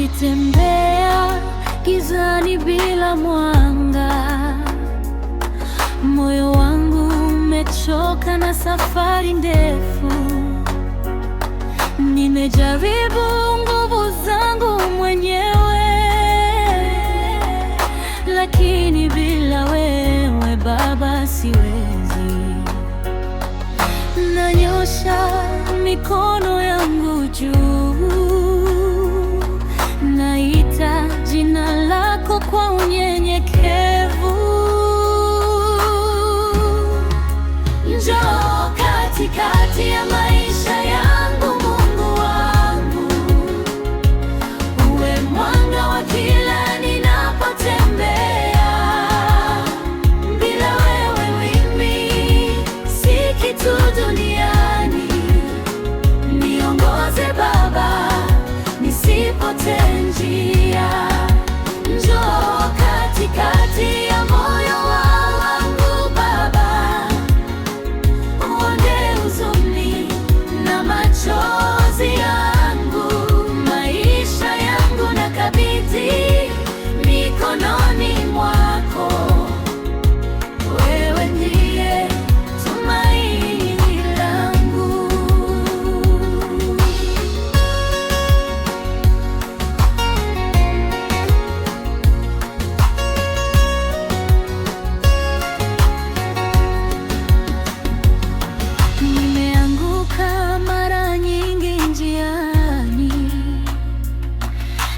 Nilitembea gizani bila mwanga, moyo wangu umechoka na safari ndefu. Nimejaribu nguvu zangu mwenyewe, lakini bila wewe Baba siwezi. Nanyosha mikono yangu juu, naita jina lako kwa unyenyekevu. Njoo katikati ya maisha yangu, Mungu wangu, uwe mwanga wa kila ninapotembea. Bila wewe mimi si kitu duniani. Niongoze Baba, nisipotee njia. Njoo katikati ya moyo wangu Baba, uondoe huzuni na machozi yangu. Maisha yangu nakabidhi mikononi mwako. Wewe ndiye tumaini langu. Nimeanguka mara nyingi njiani,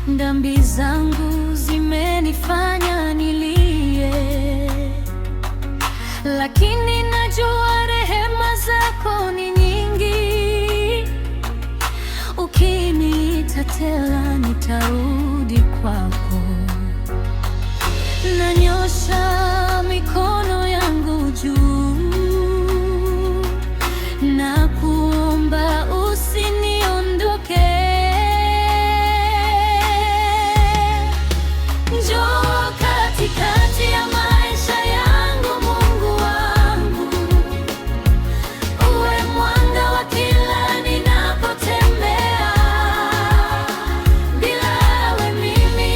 dhambi zangu zimenifanya nilie, lakini najua rehema zako ni nyingi. Ukiniita tena nitarudi kwako. Nanyosha mikono yangu juu, na kuomba usiniondoke. Njoo katikati ya maisha yangu, Mungu wangu, uwe mwanga wa kila ninapotembea. Bila wewe mimi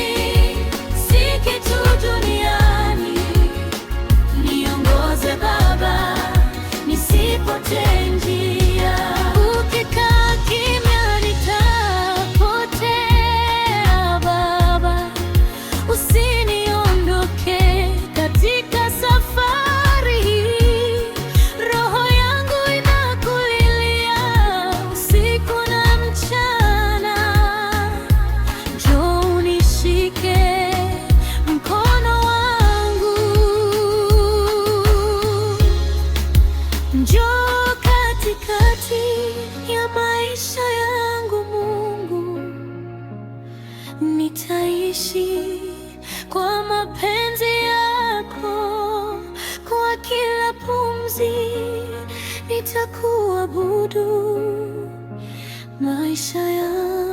si kitu duniani. Niongoze Baba, nisipotee njia. Ukikaa kimya nitapotea Baba, usiniondoke katika safari hii. Roho yangu inakulilia usiku na mchana. Njoo unishike mkono wangu. Njoo katikati ya maisha yangu Mungu, nitaishi kwa mapenzi yako. Kwa kila pumzi nitakuabudu maisha yangu.